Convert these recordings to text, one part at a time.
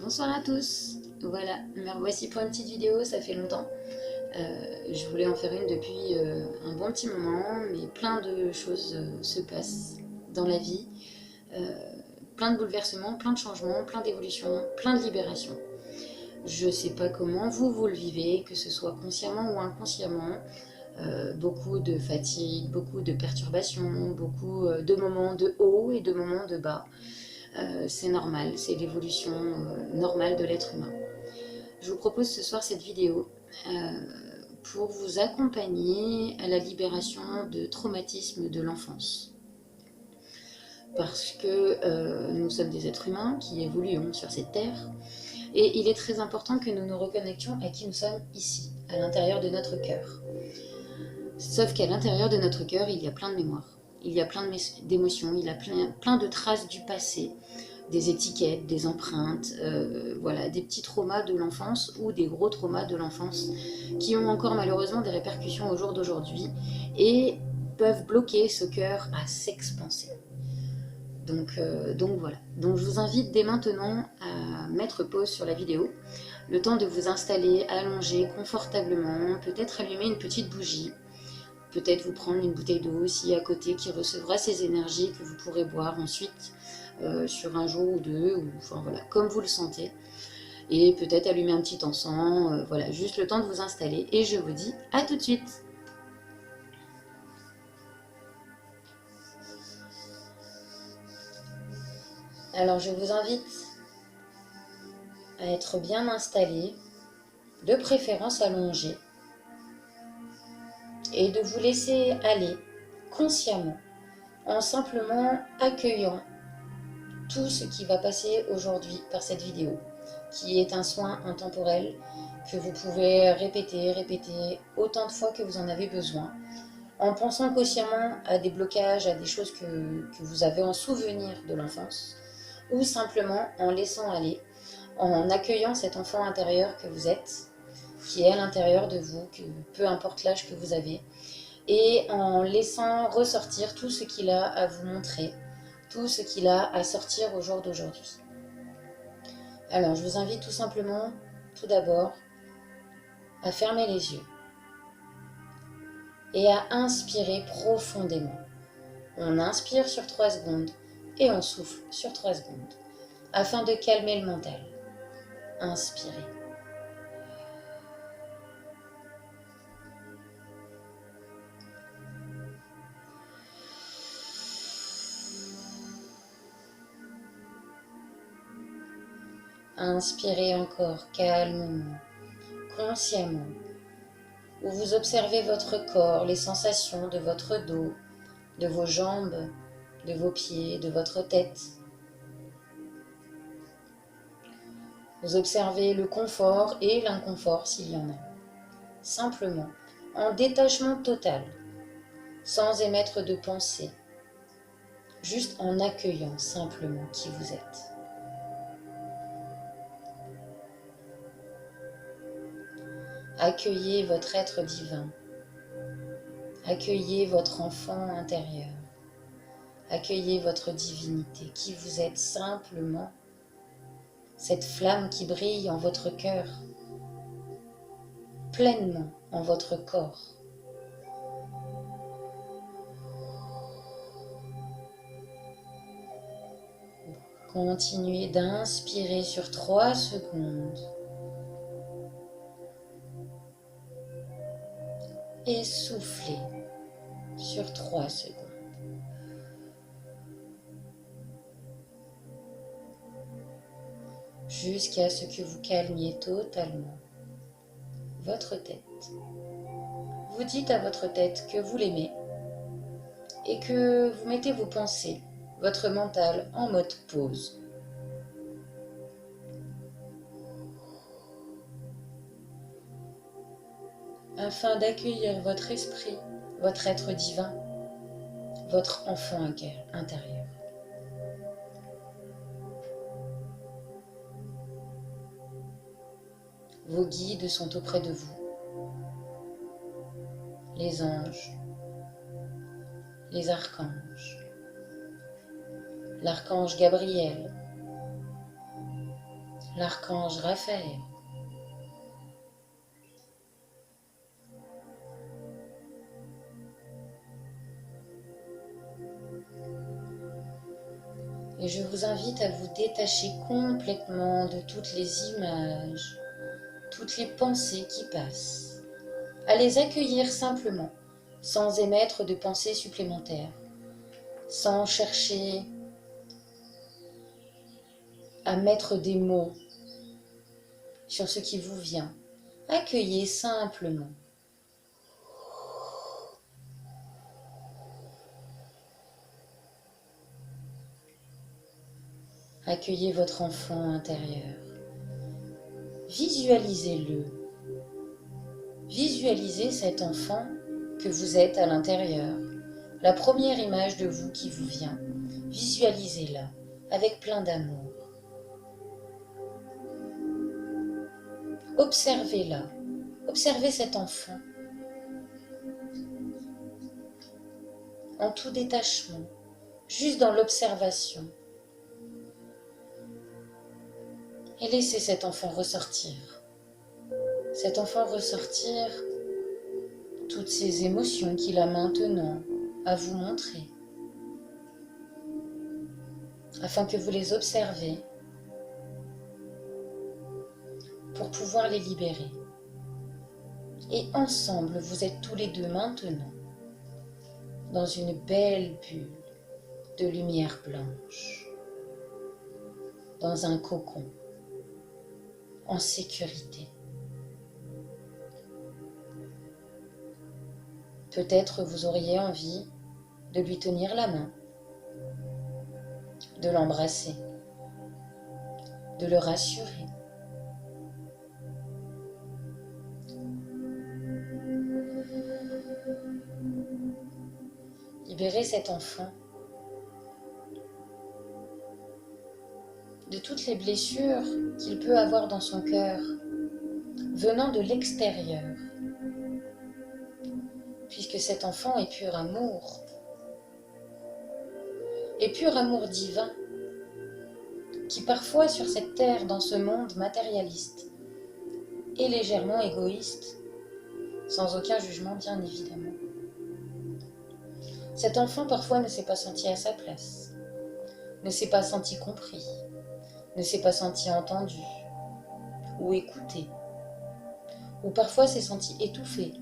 Bonsoir à tous. Voilà, me revoici pour une petite vidéo, ça fait longtemps. Je voulais en faire une depuis un bon petit moment, mais plein de choses se passent dans la vie. Euh, Plein de bouleversements, plein de changements, plein d'évolutions, plein de libérations. Je sais pas comment vous le vivez, que ce soit consciemment ou inconsciemment. Beaucoup de fatigue, beaucoup de perturbations, beaucoup de moments de haut et de moments de bas. C'est normal, c'est l'évolution normale de l'être humain. Je vous propose ce soir cette vidéo pour vous accompagner à la libération de traumatismes de l'enfance. Parce que nous sommes des êtres humains qui évoluons sur cette terre et il est très important que nous nous reconnections à qui nous sommes ici, à l'intérieur de notre cœur. Sauf qu'à l'intérieur de notre cœur, il y a plein de mémoires, il y a plein d'émotions, il y a plein de traces du passé, des étiquettes, des empreintes, voilà, des petits traumas de l'enfance ou des gros traumas de l'enfance qui ont encore malheureusement des répercussions au jour d'aujourd'hui et peuvent bloquer ce cœur à s'expanser. Donc voilà. Donc je vous invite dès maintenant à mettre pause sur la vidéo, le temps de vous installer, allongé confortablement, peut-être allumer une petite bougie, peut-être vous prendre une bouteille d'eau aussi à côté qui recevra ces énergies que vous pourrez boire ensuite sur un jour ou deux, ou enfin voilà, comme vous le sentez. Et peut-être allumer un petit encens, voilà, juste le temps de vous installer. Et je vous dis à tout de suite. Alors je vous invite à être bien installé, de préférence allongé, et de vous laisser aller consciemment en simplement accueillant tout ce qui va passer aujourd'hui par cette vidéo, qui est un soin intemporel que vous pouvez répéter autant de fois que vous en avez besoin, en pensant consciemment à des blocages, à des choses que vous avez en souvenir de l'enfance, ou simplement en laissant aller, en accueillant cet enfant intérieur que vous êtes, qui est à l'intérieur de vous, que peu importe l'âge que vous avez, et en laissant ressortir tout ce qu'il a à vous montrer, tout ce qu'il a à sortir au jour d'aujourd'hui. Alors, je vous invite tout simplement, tout d'abord, à fermer les yeux et à inspirer profondément. On inspire sur 3 secondes et on souffle sur 3 secondes, afin de calmer le mental. Inspirez. Inspirez encore calmement, consciemment, où vous observez votre corps, les sensations de votre dos, de vos jambes, de vos pieds, de votre tête. Vous observez le confort et l'inconfort s'il y en a. Simplement, en détachement total, sans émettre de pensée, juste en accueillant simplement qui vous êtes. Accueillez votre être divin. Accueillez votre enfant intérieur. Accueillez votre divinité, qui vous êtes simplement, cette flamme qui brille en votre cœur, pleinement en votre corps. Continuez d'inspirer sur 3 secondes et soufflez sur 3 secondes. Jusqu'à ce que vous calmiez totalement votre tête. Vous dites à votre tête que vous l'aimez et que vous mettez vos pensées, votre mental en mode pause. Afin d'accueillir votre esprit, votre être divin, votre enfant intérieur. Vos guides sont auprès de vous. Les anges, les archanges, l'archange Gabriel, l'archange Raphaël, et je vous invite à vous détacher complètement de toutes les images, toutes les pensées qui passent, à les accueillir simplement, sans émettre de pensées supplémentaires, sans chercher à mettre des mots sur ce qui vous vient. Accueillez simplement. Accueillez votre enfant intérieur. Visualisez-le. Visualisez cet enfant que vous êtes à l'intérieur. La première image de vous qui vous vient. Visualisez-la avec plein d'amour. Observez-la. Observez cet enfant en tout détachement, juste dans l'observation. Et laissez cet enfant ressortir. Cet enfant ressortir toutes ces émotions qu'il a maintenant à vous montrer, afin que vous les observez pour pouvoir les libérer. Et ensemble, vous êtes tous les deux maintenant dans une belle bulle de lumière blanche, dans un cocon, en sécurité. Peut-être vous auriez envie de lui tenir la main, de l'embrasser, de le rassurer. Libérez cet enfant de toutes les blessures qu'il peut avoir dans son cœur, venant de l'extérieur, puisque cet enfant est pur amour divin, qui parfois sur cette terre, dans ce monde matérialiste, est légèrement égoïste, sans aucun jugement bien évidemment. Cet enfant parfois ne s'est pas senti à sa place, ne s'est pas senti compris, ne s'est pas senti entendu ou écouté, ou parfois s'est senti étouffé.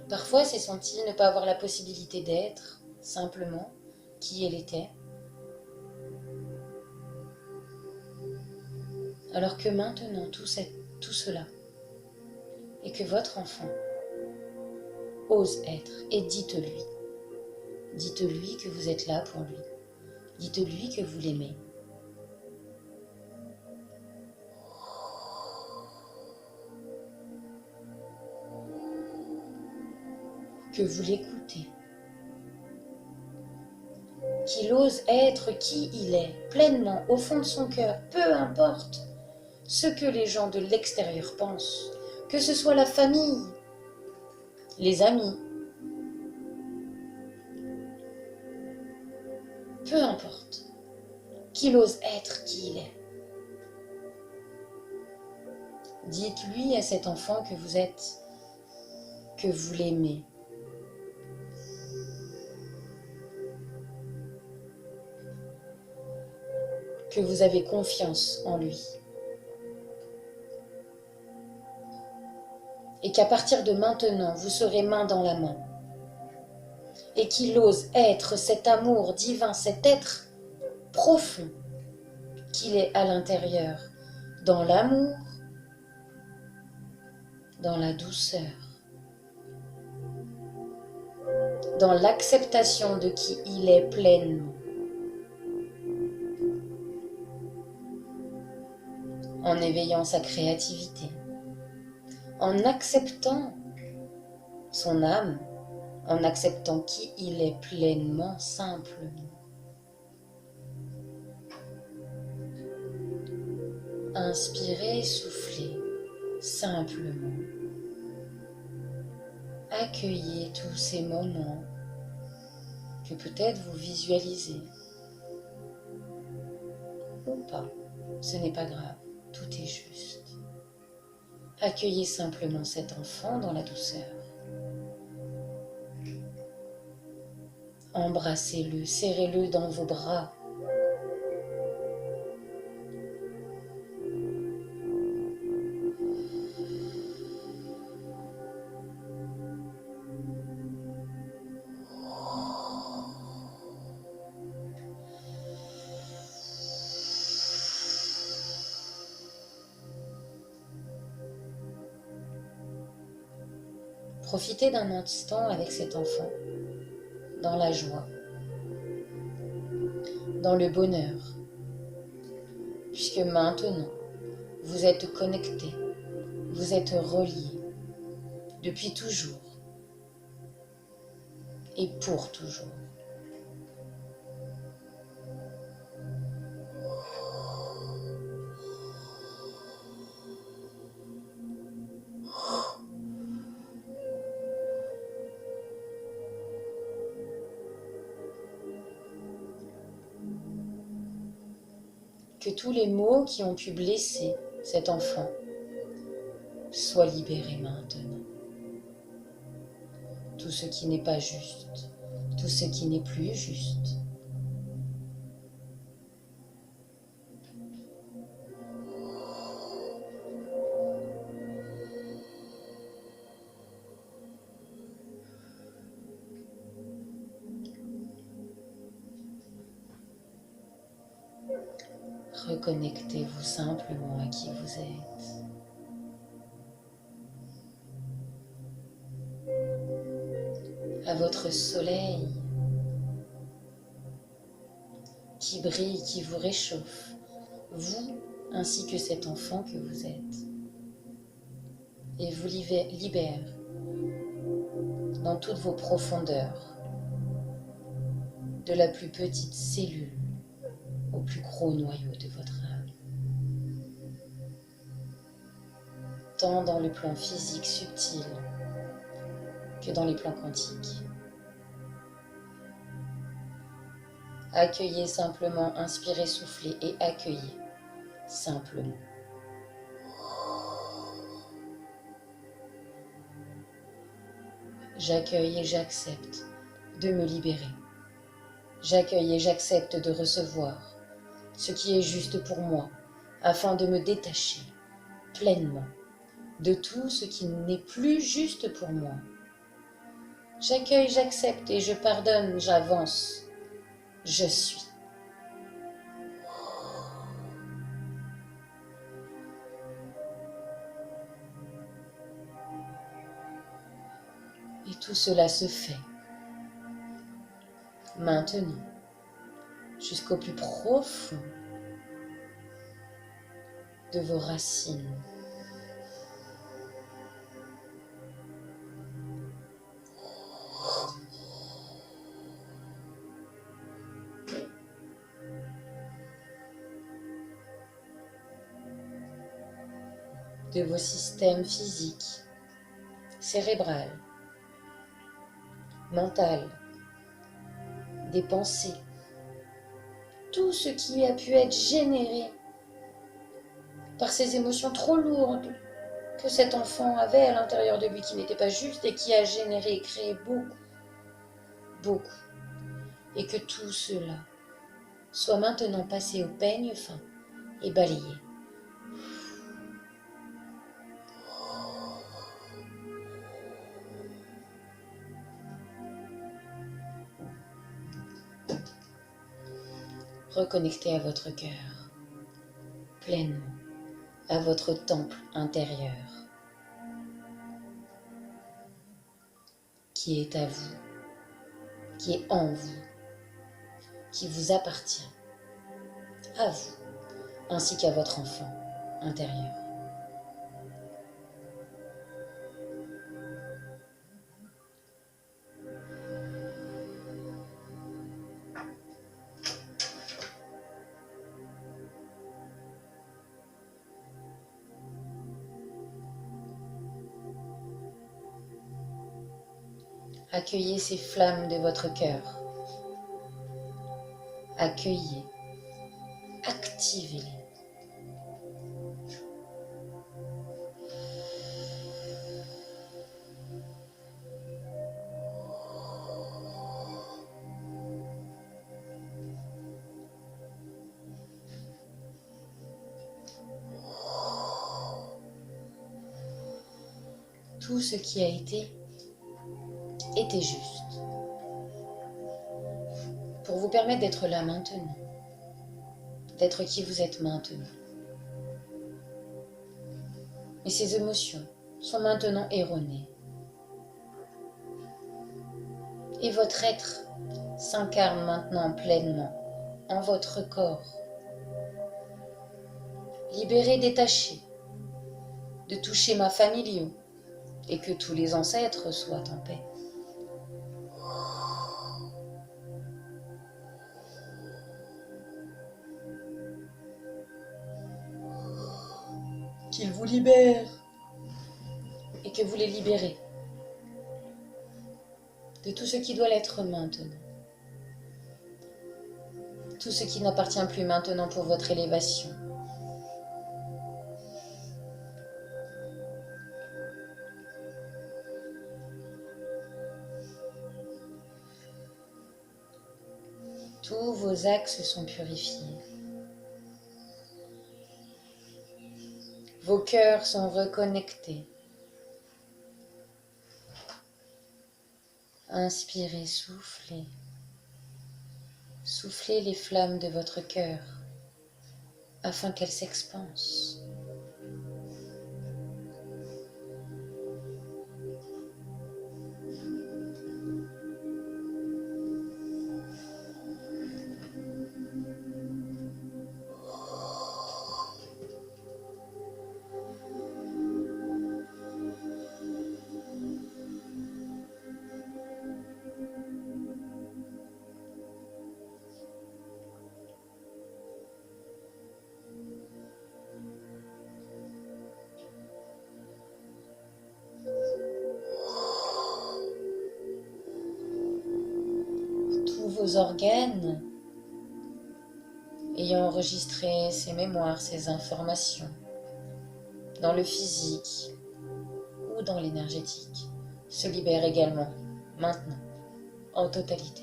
Parfois s'est senti ne pas avoir la possibilité d'être simplement qui elle était. Alors que maintenant tout cela, et que votre enfant ose être, et dites-lui que vous êtes là pour lui, dites-lui que vous l'aimez. Que vous l'écoutez, qu'il ose être qui il est, pleinement, au fond de son cœur, peu importe ce que les gens de l'extérieur pensent, que ce soit la famille, les amis, peu importe, qu'il ose être qui il est. Dites-lui à cet enfant que vous êtes, que vous l'aimez. Que vous avez confiance en lui. Et qu'à partir de maintenant, vous serez main dans la main. Et qu'il ose être cet amour divin, cet être profond qu'il est à l'intérieur, dans l'amour, dans la douceur, dans l'acceptation de qui il est pleinement, en éveillant sa créativité, en acceptant son âme, en acceptant qui il est pleinement, simplement. Inspirez, soufflez, simplement. Accueillez tous ces moments que peut-être vous visualisez. ou pas. Ce n'est pas grave, tout est juste. Accueillez simplement cet enfant dans la douceur. Embrassez-le, serrez-le dans vos bras. Profitez d'un instant avec cet enfant, dans la joie, dans le bonheur, puisque maintenant, vous êtes connectés, vous êtes reliés, depuis toujours et pour toujours. Que tous les maux qui ont pu blesser cet enfant soient libérés maintenant. Tout ce qui n'est pas juste, tout ce qui n'est plus juste. Reconnectez-vous simplement à qui vous êtes. À votre soleil qui brille, qui vous réchauffe, vous ainsi que cet enfant que vous êtes, et vous libère dans toutes vos profondeurs, de la plus petite cellule au plus gros noyau de votre âme, tant dans le plan physique subtil que dans les plans quantiques. Accueillez simplement, inspirez, soufflez et accueillez simplement. J'accueille et j'accepte de me libérer. J'accueille et j'accepte de recevoir ce qui est juste pour moi, afin de me détacher pleinement de tout ce qui n'est plus juste pour moi. J'accueille, j'accepte et je pardonne, j'avance, je suis. Et tout cela se fait maintenant, jusqu'au plus profond de vos racines. De vos systèmes physiques, cérébral, mental, des pensées, tout ce qui a pu être généré par ces émotions trop lourdes que cet enfant avait à l'intérieur de lui qui n'était pas juste et qui a généré et créé beaucoup. Et que tout cela soit maintenant passé au peigne fin et balayé. Reconnectez à votre cœur, pleinement, à votre temple intérieur, qui est à vous, qui est en vous, qui vous appartient, à vous, ainsi qu'à votre enfant intérieur. Accueillez ces flammes de votre cœur. Accueillez, activez-les. Tout ce qui a été était juste pour vous permettre d'être là maintenant, d'être qui vous êtes maintenant. Mais ces émotions sont maintenant erronées. Et votre être s'incarne maintenant pleinement en votre corps. Libéré, détaché de tous schémas familiaux et que tous les ancêtres soient en paix. Qu'ils vous libèrent et que vous les libérez de tout ce qui doit l'être maintenant. Tout ce qui n'appartient plus maintenant pour votre élévation. Tous vos axes sont purifiés. Vos cœurs sont reconnectés. Inspirez, soufflez. Soufflez les flammes de votre cœur afin qu'elles s'expansent. Vos organes ayant enregistré ces mémoires, ces informations dans le physique ou dans l'énergétique se libèrent également maintenant en totalité.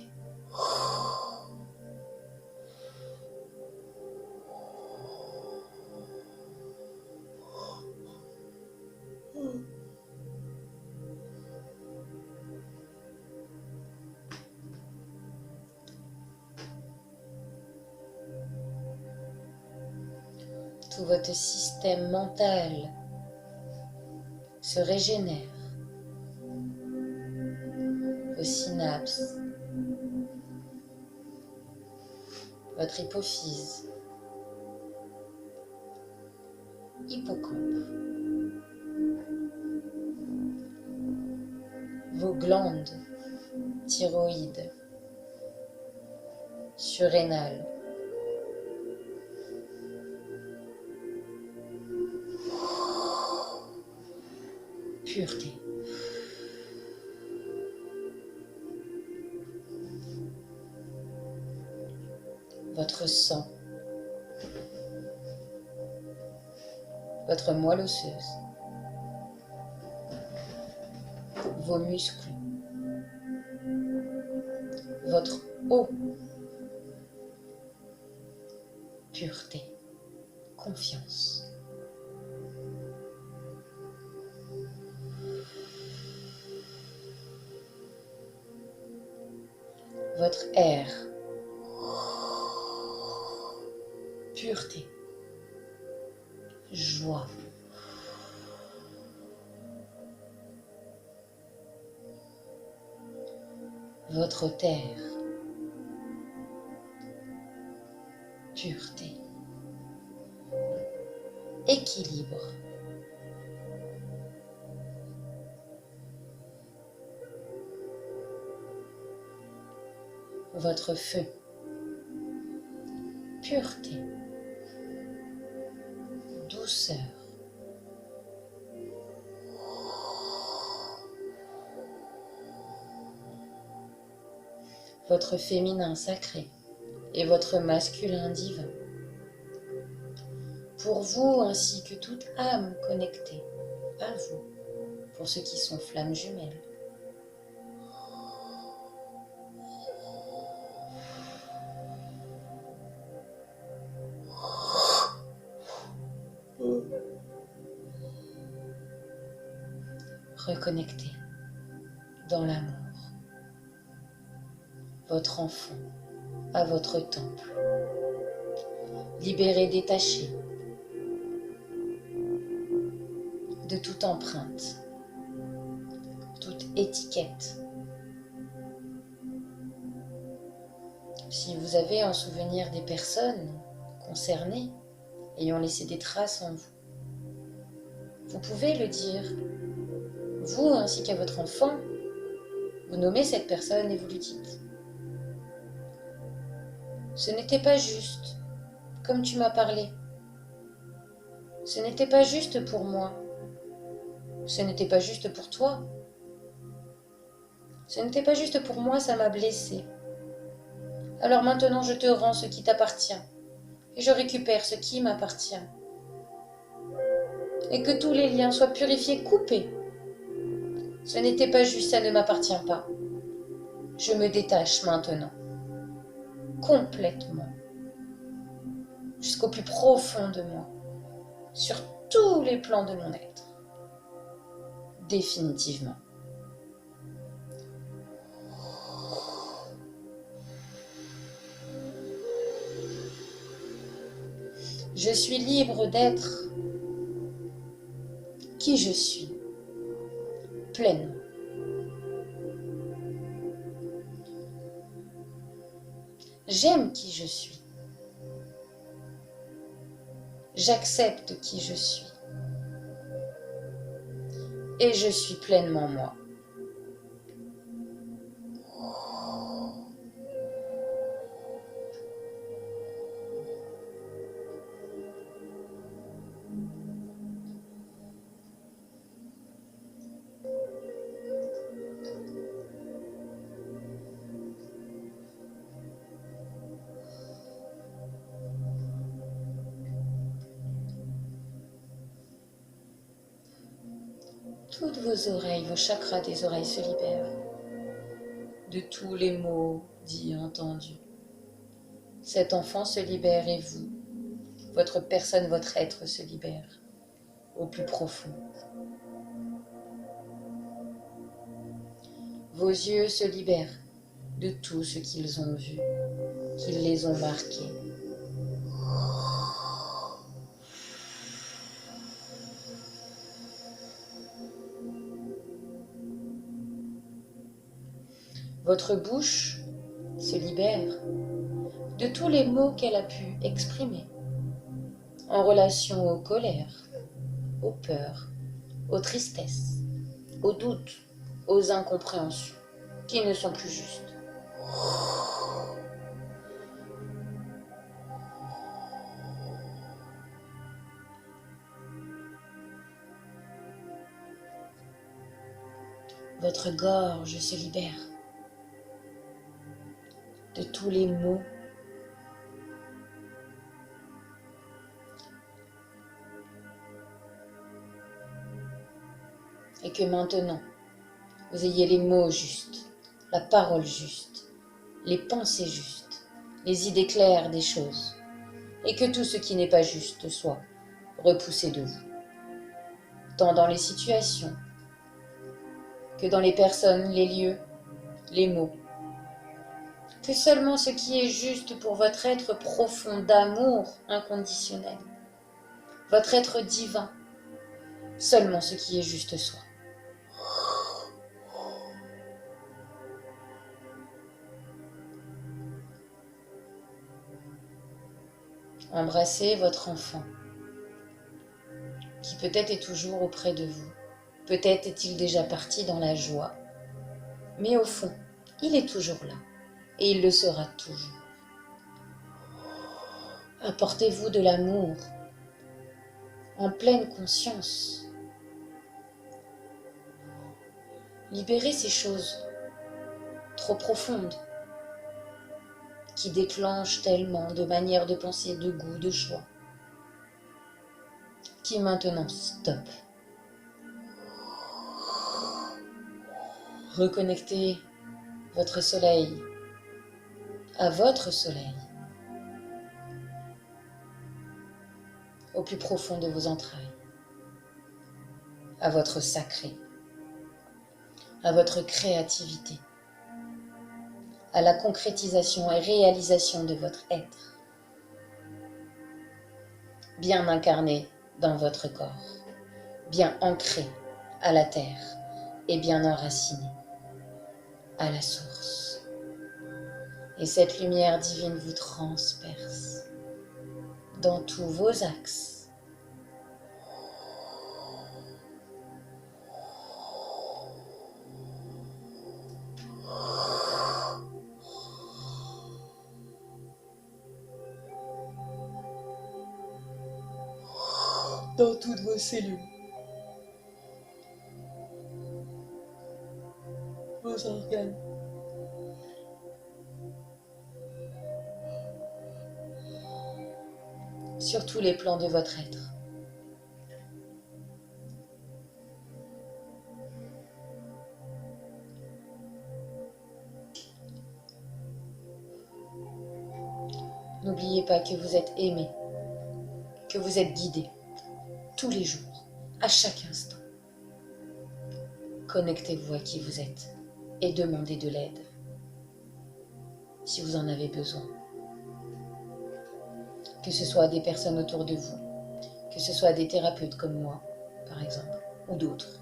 Tout votre système mental se régénère. Vos synapses, votre hypophyse, hippocampe, vos glandes thyroïdes, surrénales, pureté. Votre sang, votre moelle osseuse, vos muscles, votre eau, pureté, confiance. Votre air, pureté, joie. Votre terre, pureté, équilibre. Votre feu, pureté, douceur. Votre féminin sacré et votre masculin divin, pour vous ainsi que toute âme connectée à vous, pour ceux qui sont flammes jumelles. Reconnectez dans l'amour, votre enfant à votre temple. Libérez, détachez de toute empreinte, toute étiquette. Si vous avez en souvenir des personnes concernées ayant laissé des traces en vous, vous pouvez le dire, vous ainsi qu'à votre enfant, vous nommez cette personne et vous lui dites. Ce n'était pas juste, comme tu m'as parlé. Ce n'était pas juste pour moi. Ce n'était pas juste pour toi. Ce n'était pas juste pour moi, ça m'a blessé. Alors maintenant je te rends ce qui t'appartient, et je récupère ce qui m'appartient. Et que tous les liens soient purifiés, coupés. Ce n'était pas juste, ça ne m'appartient pas. Je me détache maintenant, complètement, jusqu'au plus profond de moi, sur tous les plans de mon être, définitivement. Je suis libre d'être qui je suis, pleinement. J'aime qui je suis. J'accepte qui je suis. Et je suis pleinement moi. Toutes vos oreilles, vos chakras des oreilles se libèrent de tous les mots dits, entendus. Cet enfant se libère et vous, votre personne, votre être se libère au plus profond. Vos yeux se libèrent de tout ce qu'ils ont vu, qui les ont marqués. Votre bouche se libère de tous les mots qu'elle a pu exprimer en relation aux colères, aux peurs, aux tristesses, aux doutes, aux incompréhensions qui ne sont plus justes. Votre gorge se libère de tous les maux et que maintenant vous ayez les mots justes, la parole juste, les pensées justes, les idées claires des choses, et que tout ce qui n'est pas juste soit repoussé de vous, tant dans les situations que dans les personnes, les lieux, les mots, que seulement ce qui est juste pour votre être profond d'amour inconditionnel, votre être divin, seulement ce qui est juste soit. Embrassez votre enfant, qui peut-être est toujours auprès de vous. Peut-être est-il déjà parti dans la joie, mais au fond, il est toujours là, et il le sera toujours. Apportez-vous de l'amour, en pleine conscience. Libérez ces choses trop profondes, qui déclenchent tellement de manières de penser, de goût, de choix. qui maintenant stoppe. Reconnectez votre soleil à votre soleil, au plus profond de vos entrailles, à votre sacré, à votre créativité, à la concrétisation et réalisation de votre être, bien incarné dans votre corps, bien ancré à la terre et bien enraciné à la source. Et cette lumière divine vous transperce dans tous vos axes. Dans toutes vos cellules, vos organes, sur tous les plans de votre être. N'oubliez pas que vous êtes aimé, que vous êtes guidé, tous les jours, à chaque instant. Connectez-vous à qui vous êtes et demandez de l'aide, si vous en avez besoin. Que ce soit des personnes autour de vous, que ce soit des thérapeutes comme moi, par exemple, ou d'autres.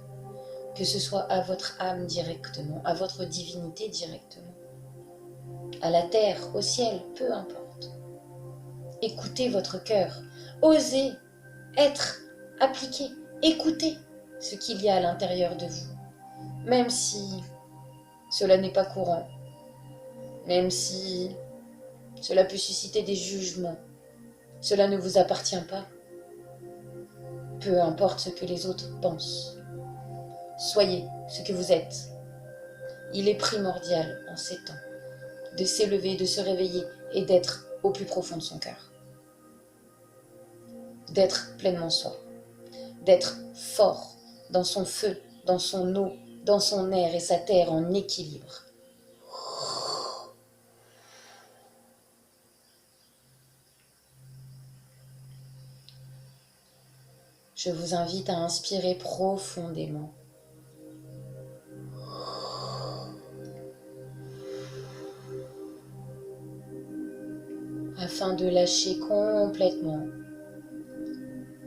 Que ce soit à votre âme directement, à votre divinité directement, à la terre, au ciel, peu importe. Écoutez votre cœur, osez être appliqué, écoutez ce qu'il y a à l'intérieur de vous, même si cela n'est pas courant, même si cela peut susciter des jugements, cela ne vous appartient pas. Peu importe ce que les autres pensent, soyez ce que vous êtes. Il est primordial en ces temps de s'élever, de se réveiller et d'être au plus profond de son cœur. D'être pleinement soi, d'être fort dans son feu, dans son eau, dans son air et sa terre en équilibre. Je vous invite à inspirer profondément. Afin de lâcher complètement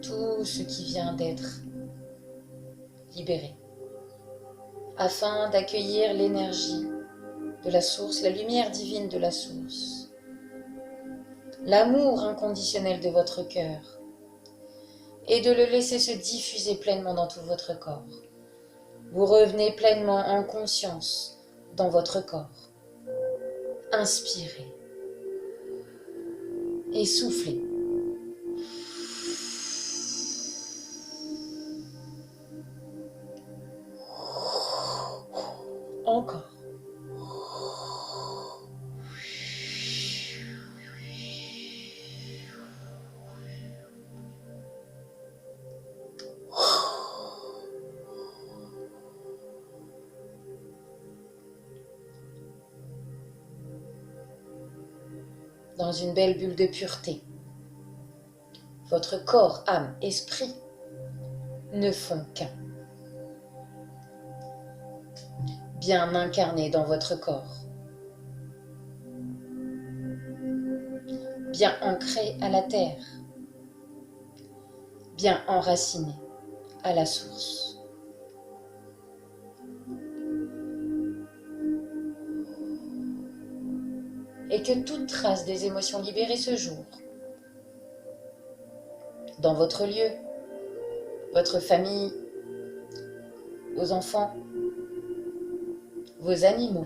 tout ce qui vient d'être libéré. Afin d'accueillir l'énergie de la source, la lumière divine de la source. L'amour inconditionnel de votre cœur. Et de le laisser se diffuser pleinement dans tout votre corps. Vous revenez pleinement en conscience dans votre corps. Inspirez et soufflez. Encore. Dans une belle bulle de pureté. Votre corps, âme, esprit ne font qu'un. Bien incarné dans votre corps. Bien ancré à la terre. Bien enraciné à la source. Et que toute trace des émotions libérées ce jour, dans votre lieu, votre famille, vos enfants, vos animaux,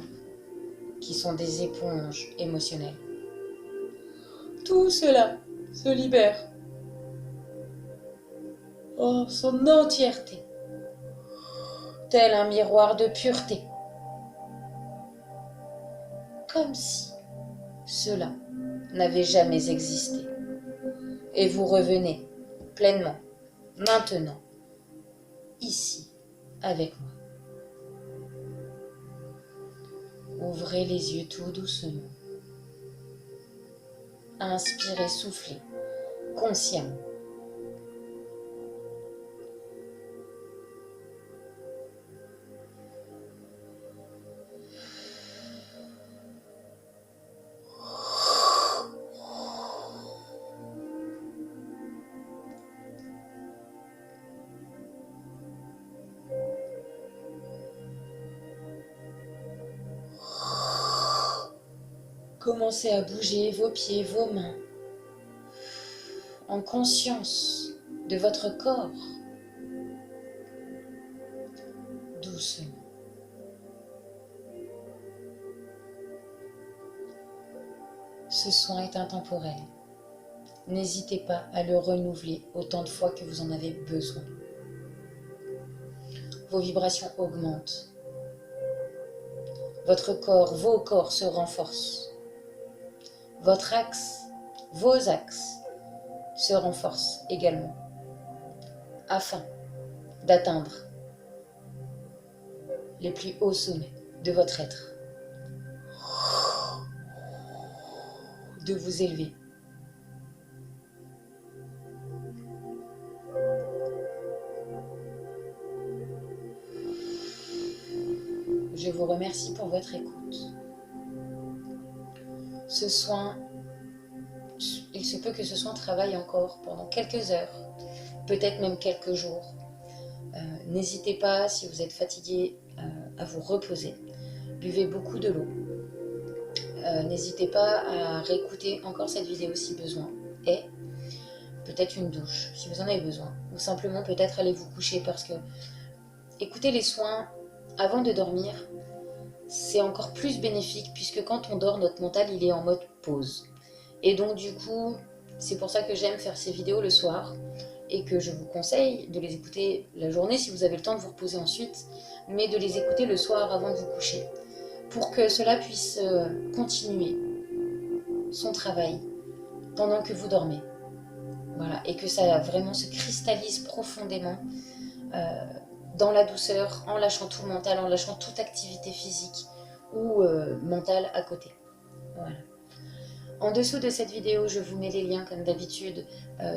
qui sont des éponges émotionnelles, tout cela se libère en son entièreté, tel un miroir de pureté, comme si cela n'avait jamais existé. Et vous revenez pleinement Maintenant, ici, avec moi. Ouvrez les yeux tout doucement. Inspirez, soufflez, consciemment. Commencez à bouger vos pieds, vos mains, en conscience de votre corps, doucement. Ce soin est intemporel. N'hésitez pas à le renouveler autant de fois que vous en avez besoin. Vos vibrations augmentent. Votre corps, vos corps se renforcent. Votre axe, vos axes se renforcent également, afin d'atteindre les plus hauts sommets de votre être, de vous élever. Je vous remercie pour votre écoute. Ce soin, il se peut que ce soin travaille encore pendant quelques heures, peut-être même quelques jours. N'hésitez pas, si vous êtes fatigué, à vous reposer. Buvez beaucoup de l'eau. N'hésitez pas à réécouter encore cette vidéo si besoin. Et peut-être une douche, si vous en avez besoin. Ou simplement peut-être aller vous coucher parce que écouter les soins avant de dormir, c'est encore plus bénéfique puisque quand on dort, notre mental il est en mode pause. Et donc du coup, c'est pour ça que j'aime faire ces vidéos le soir et que je vous conseille de les écouter la journée si vous avez le temps de vous reposer ensuite, mais de les écouter le soir avant de vous coucher pour que cela puisse continuer son travail pendant que vous dormez. Voilà, et que ça vraiment se cristallise profondément dans la douceur, en lâchant tout le mental, en lâchant toute activité physique ou mentale à côté. Voilà. En dessous de cette vidéo, je vous mets les liens comme d'habitude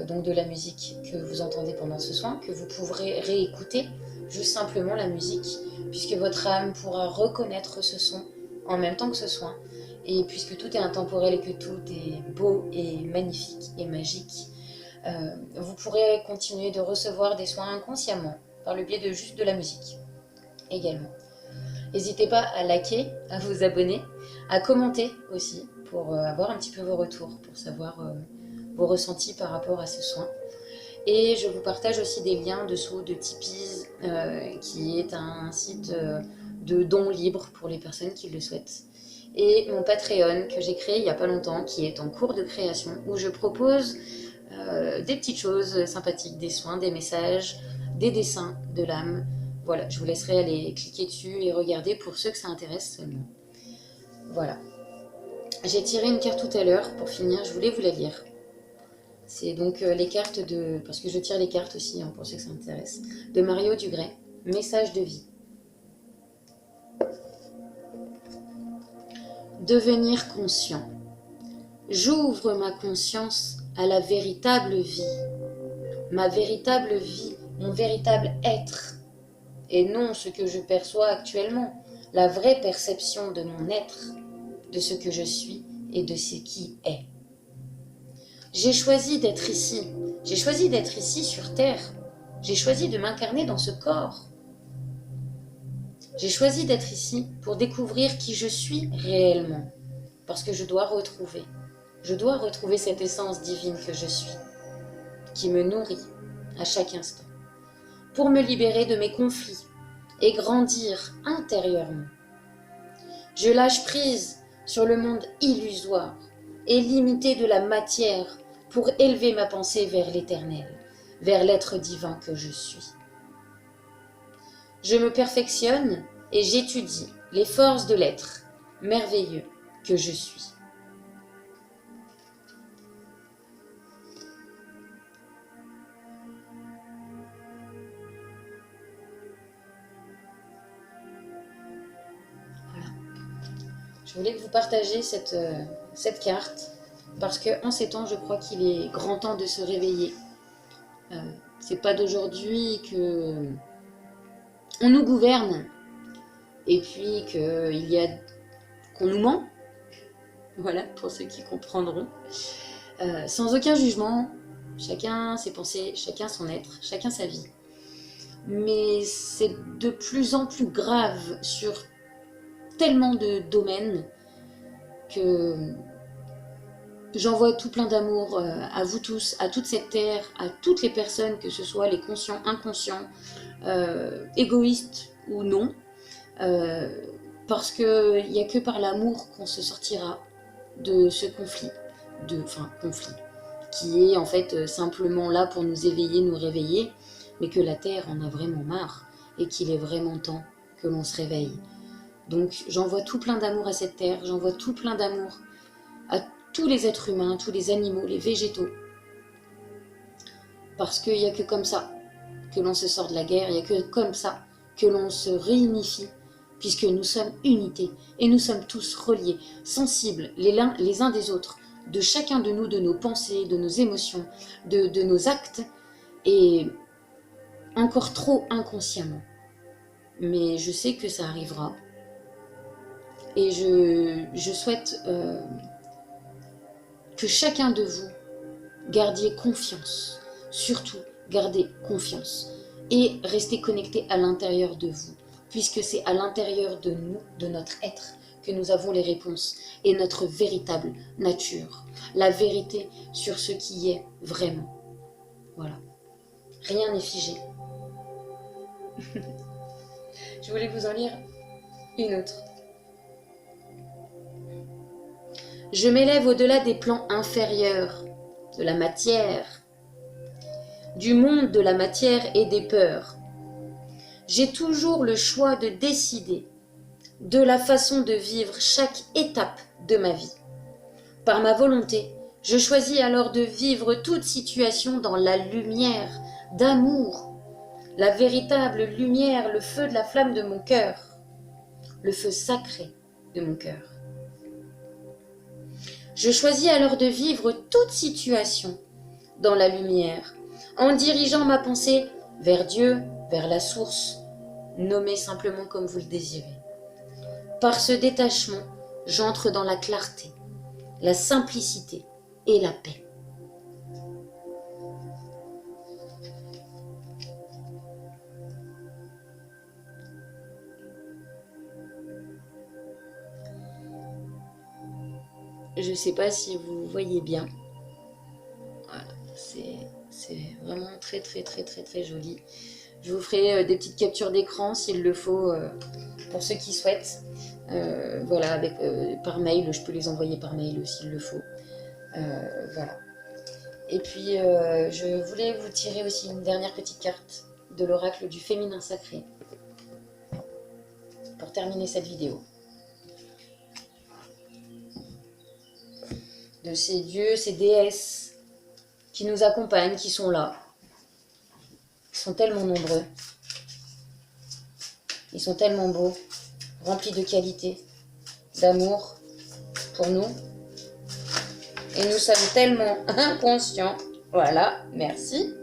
donc de la musique que vous entendez pendant ce soin, que vous pourrez réécouter, juste simplement la musique, puisque votre âme pourra reconnaître ce son en même temps que ce soin. Et puisque tout est intemporel et que tout est beau et magnifique et magique, vous pourrez continuer de recevoir des soins inconsciemment par le biais de juste de la musique également. N'hésitez pas à liker, à vous abonner, à commenter aussi pour avoir un petit peu vos retours, pour savoir vos ressentis par rapport à ce soin. Et je vous partage aussi des liens dessous de Tipeee, qui est un site de dons libres pour les personnes qui le souhaitent. Et mon Patreon que j'ai créé il n'y a pas longtemps, qui est en cours de création, où je propose des petites choses sympathiques, des soins, des messages, des dessins de l'âme. Voilà, je vous laisserai aller cliquer dessus et regarder pour ceux que ça intéresse seulement. Voilà. J'ai tiré une carte tout à l'heure, pour finir, je voulais vous la lire. C'est donc les cartes de... parce que je tire les cartes aussi, pour ceux que ça intéresse. De Mario Dugray, Message de vie. Devenir conscient. J'ouvre ma conscience à la véritable vie. Ma véritable vie, mon véritable être. Et non ce que je perçois actuellement, la vraie perception de mon être, de ce que je suis et de ce qui est. J'ai choisi d'être ici. J'ai choisi d'être ici sur Terre. J'ai choisi de m'incarner dans ce corps. J'ai choisi d'être ici pour découvrir qui je suis réellement. Parce que je dois retrouver cette essence divine que je suis, qui me nourrit à chaque instant, pour me libérer de mes conflits et grandir intérieurement. Je lâche prise sur le monde illusoire et limité de la matière pour élever ma pensée vers l'éternel, vers l'être divin que je suis. Je me perfectionne et j'étudie les forces de l'être merveilleux que je suis. voulais que vous partagiez cette carte, parce qu'en ces temps, je crois qu'il est grand temps de se réveiller. C'est pas d'aujourd'hui que on nous gouverne, et puis qu'on nous ment, voilà, pour ceux qui comprendront, sans aucun jugement, chacun ses pensées, chacun son être, chacun sa vie. Mais c'est de plus en plus grave sur tellement de domaines que j'envoie tout plein d'amour à vous tous, à toute cette terre, à toutes les personnes, que ce soit les conscients, inconscients, égoïstes ou non, parce qu'il n'y a que par l'amour qu'on se sortira de ce conflit, conflit, qui est en fait simplement là pour nous éveiller, nous réveiller, mais que la terre en a vraiment marre et qu'il est vraiment temps que l'on se réveille. Donc j'envoie tout plein d'amour à cette terre, j'envoie tout plein d'amour à tous les êtres humains, tous les animaux, les végétaux. Parce qu'il n'y a que comme ça que l'on se sort de la guerre, il n'y a que comme ça que l'on se réunifie, puisque nous sommes unité et nous sommes tous reliés, sensibles les uns des autres, de chacun de nous, de nos pensées, de nos émotions, de nos actes, et encore trop inconsciemment. Mais je sais que ça arrivera. Et je souhaite que chacun de vous gardiez confiance. Surtout, gardez confiance. Et restez connectés à l'intérieur de vous. Puisque c'est à l'intérieur de nous, de notre être, que nous avons les réponses. Et notre véritable nature. La vérité sur ce qui est vraiment. Voilà. Rien n'est figé. Je voulais vous en lire une autre. Je m'élève au-delà des plans inférieurs, de la matière, du monde de la matière et des peurs. J'ai toujours le choix de décider de la façon de vivre chaque étape de ma vie. Par ma volonté, je choisis alors de vivre toute situation dans la lumière d'amour, la véritable lumière, le feu de la flamme de mon cœur, le feu sacré de mon cœur. Je choisis alors de vivre toute situation dans la lumière, en dirigeant ma pensée vers Dieu, vers la source, nommée simplement comme vous le désirez. Par ce détachement, j'entre dans la clarté, la simplicité et la paix. Je ne sais pas si vous voyez bien. Voilà, c'est vraiment très très très très très joli. Je vous ferai des petites captures d'écran s'il le faut pour ceux qui souhaitent. Voilà, par mail, je peux les envoyer par mail s'il le faut. Voilà. Et puis je voulais vous tirer aussi une dernière petite carte de l'oracle du féminin sacré pour terminer cette vidéo. De ces dieux, ces déesses qui nous accompagnent, qui sont là. Ils sont tellement nombreux. Ils sont tellement beaux, remplis de qualité, d'amour pour nous. Et nous sommes tellement inconscients. Voilà, merci.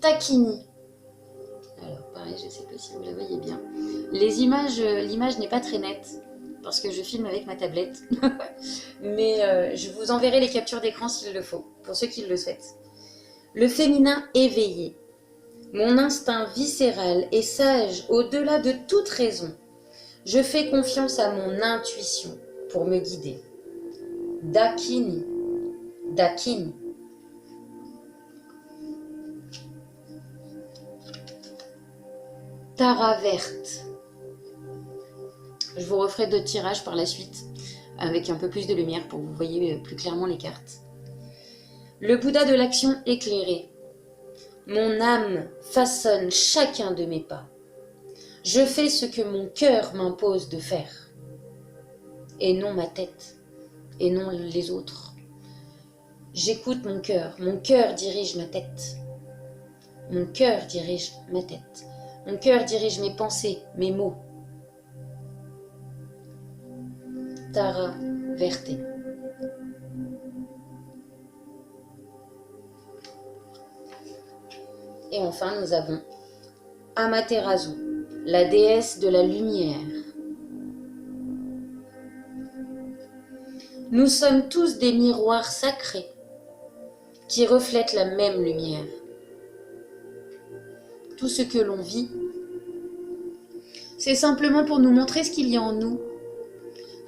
Taquini. Alors pareil, je ne sais pas si vous la voyez bien. L'image n'est pas très nette parce que je filme avec ma tablette. Mais je vous enverrai les captures d'écran s'il le faut, pour ceux qui le souhaitent. Le féminin éveillé. Mon instinct viscéral est sage au-delà de toute raison. Je fais confiance à mon intuition pour me guider. Dakini. Dakini. Tara verte. Je vous referai d'autres tirages par la suite, avec un peu plus de lumière pour que vous voyez plus clairement les cartes. Le Bouddha de l'action éclairée. Mon âme façonne chacun de mes pas. Je fais ce que mon cœur m'impose de faire, et non ma tête, et non les autres. J'écoute mon cœur dirige ma tête. Mon cœur dirige ma tête. Mon cœur dirige mes pensées, mes mots. Tara Verte. Et enfin, nous avons Amaterasu, la déesse de la lumière. Nous sommes tous des miroirs sacrés qui reflètent la même lumière. Tout ce que l'on vit, c'est simplement pour nous montrer ce qu'il y a en nous.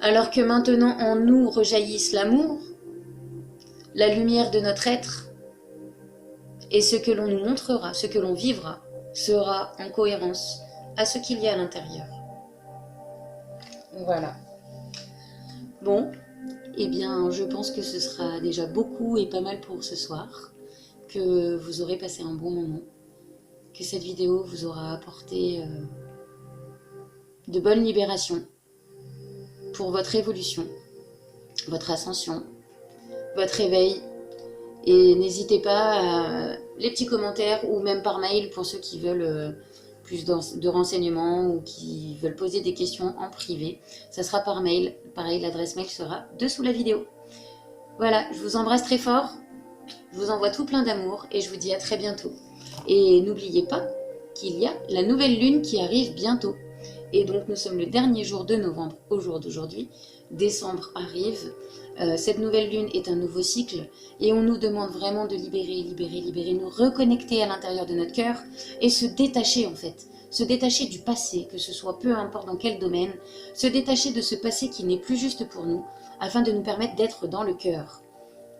Alors que maintenant en nous rejaillisse l'amour, la lumière de notre être, et ce que l'on nous montrera, ce que l'on vivra, sera en cohérence à ce qu'il y a à l'intérieur. Voilà. Bon, eh bien, je pense que ce sera déjà beaucoup et pas mal pour ce soir, que vous aurez passé un bon moment, que cette vidéo vous aura apporté de bonnes libérations pour votre évolution, votre ascension, votre éveil. Et n'hésitez pas à les petits commentaires ou même par mail pour ceux qui veulent plus de renseignements ou qui veulent poser des questions en privé. Ça sera par mail. Pareil, l'adresse mail sera dessous la vidéo. Voilà, je vous embrasse très fort. Je vous envoie tout plein d'amour et je vous dis à très bientôt. Et n'oubliez pas qu'il y a la nouvelle lune qui arrive bientôt. Et donc nous sommes le dernier jour de novembre au jour d'aujourd'hui. Décembre arrive. Cette nouvelle lune est un nouveau cycle et on nous demande vraiment de libérer, nous reconnecter à l'intérieur de notre cœur et se détacher en fait. Se détacher du passé, que ce soit peu importe dans quel domaine. Se détacher de ce passé qui n'est plus juste pour nous afin de nous permettre d'être dans le cœur.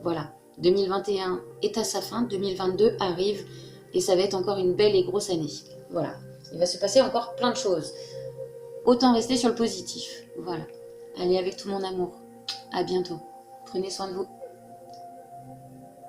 Voilà, 2021 est à sa fin, 2022 arrive et ça va être encore une belle et grosse année. Voilà, il va se passer encore plein de choses. Autant rester sur le positif. Voilà. Allez avec tout mon amour. À bientôt. Prenez soin de vous.